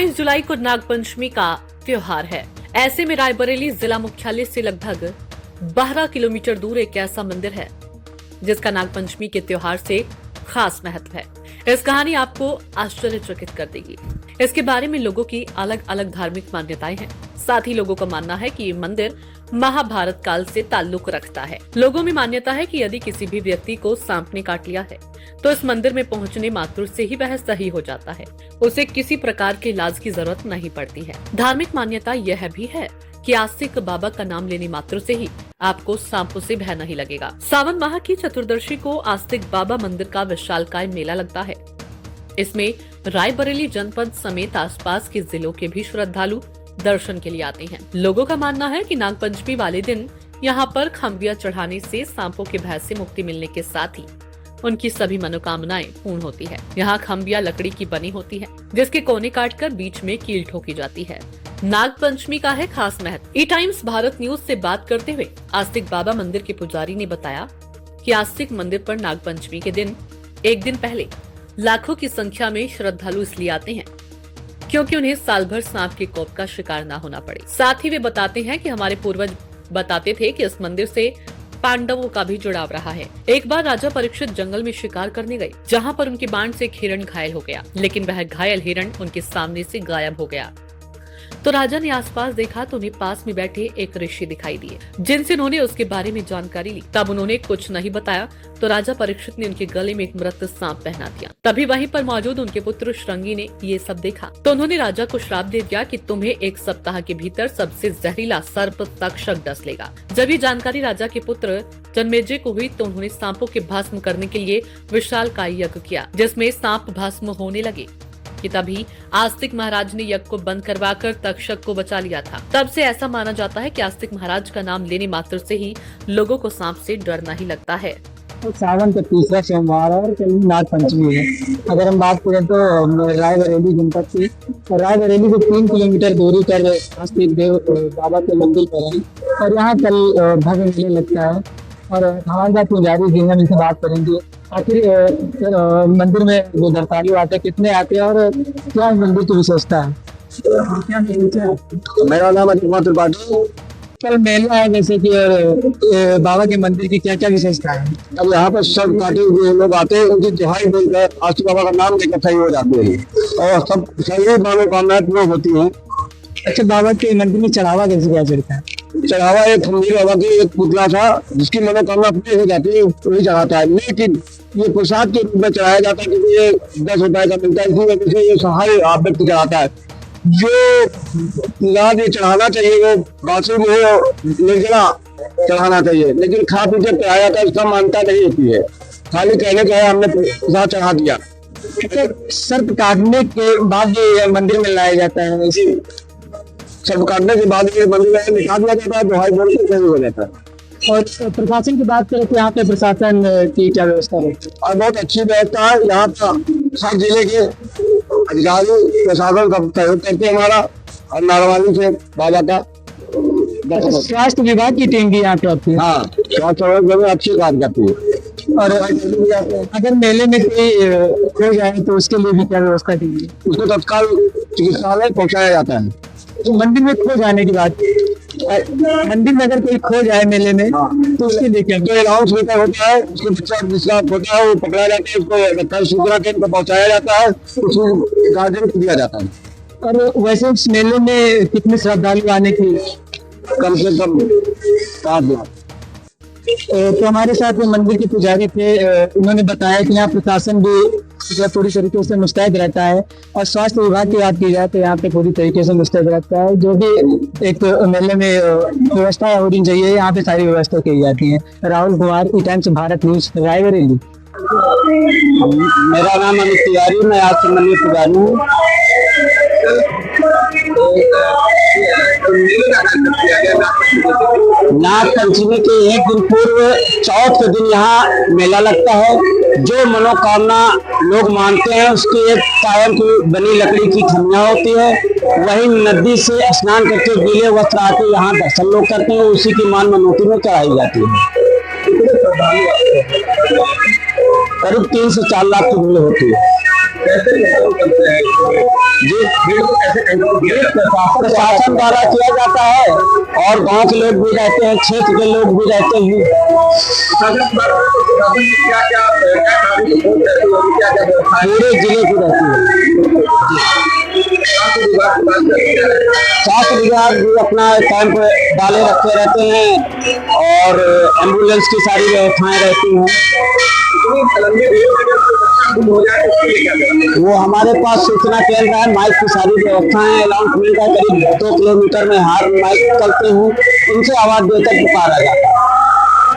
28 जुलाई को नागपंचमी का त्योहार है। ऐसे में रायबरेली जिला मुख्यालय से लगभग 12 किलोमीटर दूर एक ऐसा मंदिर है जिसका नागपंचमी के त्योहार से खास महत्व है। इस कहानी आपको आश्चर्यचकित कर देगी। इसके बारे में लोगों की अलग अलग धार्मिक मान्यताएं हैं। साथ ही लोगों का मानना है कि ये मंदिर महाभारत काल से ताल्लुक रखता है। लोगों में मान्यता है कि यदि किसी भी व्यक्ति को सांप ने काट लिया है तो इस मंदिर में पहुंचने मात्र से ही वह सही हो जाता है। उसे किसी प्रकार के इलाज की जरूरत नहीं पड़ती है। धार्मिक मान्यता यह भी है कि आस्तिक बाबा का नाम लेने मात्र से ही आपको सांपों से भय नहीं लगेगा। सावन माह की चतुर्दशी को आस्तिक बाबा मंदिर का विशालकाय मेला लगता है। इसमें रायबरेली जनपद समेत आसपास के जिलों के भी श्रद्धालु दर्शन के लिए आते हैं। लोगों का मानना है कि नागपंचमी वाले दिन यहाँ पर खंबिया चढ़ाने से सांपों के भय से मुक्ति मिलने के साथ ही उनकी सभी मनोकामनाएं पूर्ण होती है। यहाँ खंबिया लकड़ी की बनी होती है जिसके कोने काटकर बीच में कील ठोकी जाती है। नागपंचमी का है खास महत्व। ई टाइम्स भारत न्यूज से बात करते हुए आस्तिक बाबा मंदिर के पुजारी ने बताया कि आस्तिक मंदिर पर नागपंचमी के दिन एक दिन पहले लाखों की संख्या में श्रद्धालु इसलिए आते हैं क्योंकि उन्हें साल भर सांप के कोप का शिकार न होना पड़े। साथ ही वे बताते हैं कि हमारे पूर्वज बताते थे कि इस मंदिर से पांडवों का भी जुड़ाव रहा है। एक बार राजा परीक्षित जंगल में शिकार करने गए, जहां पर उनके बाण से एक हिरण घायल हो गया, लेकिन वह घायल हिरण उनके सामने से गायब हो गया। तो राजा ने आसपास देखा तो उन्हें पास में बैठे एक ऋषि दिखाई दिए, जिनसे उन्होंने उसके बारे में जानकारी ली। तब उन्होंने कुछ नहीं बताया तो राजा परीक्षित ने उनके गले में एक मृत सांप पहना दिया। तभी वहीं पर मौजूद उनके पुत्र श्रृंगी ने ये सब देखा तो उन्होंने राजा को श्राप दे दिया कि तुम्हें एक सप्ताह के भीतर सबसे जहरीला सर्प तक्षक डस लेगा। जब ये जानकारी राजा के पुत्र जन्मेजय को हुई तो उन्होंने सांपों के भस्म करने के लिए विशालकाय यज्ञ किया, जिसमें सांप भस्म होने लगे कि तभी आस्तिक महाराज ने यज्ञ को बंद करवाकर तक्षक को बचा लिया था। तब से ऐसा माना जाता है कि आस्तिक महाराज का नाम लेने मात्र से ही लोगों को सांप से डर नहीं लगता है। तो सावन का तीसरा सोमवार और कल नागपंचमी है। अगर हम बात करें तो रायबरेली जनपद की, रायबरेली से 3 किलोमीटर दूरी पर आस्तिक देव बाबा के मंदिर पर है और यहाँ कल भव्य मेला लगता है। और हमारे पुजारी जी हैं, इनसे बात करेंगे आखिर मंदिर में जो दर्शनालु आते हैं कितने आते हैं और क्या मंदिर की विशेषता है। मेरा नाम अनिल त्रिपाठी। कल मेला है, जैसे कि बाबा के मंदिर की क्या क्या विशेषता है। अब यहाँ पर सब पार्टी जो लोग आते हैं उनकी दुहाई बोलकर आस्तिक बाबा का नाम लेकर सही हो जाते हैं और सब सही मनोकामनाएं पूर्ण होती हैं। अच्छा, बाबा के मंदिर में चढ़ावा कैसे क्या चढ़ता है। चढ़ावा एक खंबीर बाबा की एक पुतला था जिसकी मनोकामना पूरी हो जाती है, वही चढ़ाता है। लेकिन ये प्रसाद के रूप में चढ़ाया जाता है क्योंकि ये 10 रुपए का मिलता है, इसी वजह से ये सहाय आप व्यक्ति चढ़ाता है। जो प्रसाद ये चढ़ाना चाहिए वो बासु में निर्जला चढ़ाना चाहिए, लेकिन खा पी के चढ़ाया जाता है, उसका मान्यता नहीं होती है। खाली कहने का है हमने प्रसाद चढ़ा दिया। सर्प काटने के बाद ये मंदिर में लाया जाता है, इसी सर्प काटने के बाद ये मंदिर में निकाल दिया जाता है, दुहाई बोल के सही हो जाता है। और प्रशासन की बात करें तो यहाँ पे प्रशासन की क्या व्यवस्था है। और बहुत अच्छी व्यवस्था है। यहाँ पर सब जिले के अधिकारी प्रशासन का सहयोग करते हैं हमारा और नारवाली से बाबा का। स्वास्थ्य विभाग की टीम भी यहाँ पे आती है। हाँ, स्वास्थ्य विभाग में अच्छी काम करती है। और अगर मेले में कोई खो जाए तो उसके लिए भी क्या व्यवस्था की है। उसको तत्काल चिकित्सालय पहुँचाया जाता है। तो मंदिर में खो जाने की बात, मंदिर में अगर कोई खो जाए मेले में तो उसके लिए क्या अनाउंस लेकर होता है, उसको बच्चा जिसका होता है वो पकड़ा जाता है, उसको सूचना केंद्र पर पहुँचाया जाता है, उसको गार्जियन दिया जाता है। और वैसे इस मेले में कितने श्रद्धालु आने की, कम से कम 7 लाख। तो हमारे साथ में मंदिर के पुजारी थे, उन्होंने बताया कि यहाँ प्रशासन भी पूरी तरीके से मुस्तैद रहता है और स्वास्थ्य विभाग की बात की जाए तो यहाँ पे पूरी तरीके से मुस्तैद रहता है। जो भी एक मेले में व्यवस्था होनी चाहिए यहाँ पे सारी व्यवस्था की जाती है। राहुल कुमार, ई टाइम्स भारत न्यूज, रायबरेली। मेरा नाम अमित तिवारी, मैं आज से मंदिर पुजारी हूँ। नाग पंचमी के एक दिन पूर्व चौथ के दिन यहाँ मेला लगता है। जो मनोकामना लोग मानते हैं उसकी एक कायम की बनी लकड़ी की खमियां होती है। वही नदी से स्नान करके गीले वस्त्र आके यहाँ दर्शन लोग करते हैं, उसी की मान मनोती में चढ़ाई जाती है। करीब 3 से 4 लाख की भीड़ होती है। कैसे कंट्रोल करते हैं जी? भीड़ को कैसे कंट्रोल किया जाता है? प्रशासन द्वारा किया जाता है और गांव के लोग भी रहते हैं, क्षेत्र के लोग भी रहते हैं। पूरे जिले की रहती है। स्वास्थ्य विभाग भी अपना कैंप डाले रखे रहते हैं और एम्बुलेंस की सारी व्यवस्थाएं रहती हैं। वो हमारे पास सूचना केंद्र है, माइक की सारी व्यवस्थाएं, अनाउंसमेंट है, करीब 2 किलोमीटर में हार माइक चलते हैं, उनसे आवाज देकर पुकारा जाता है।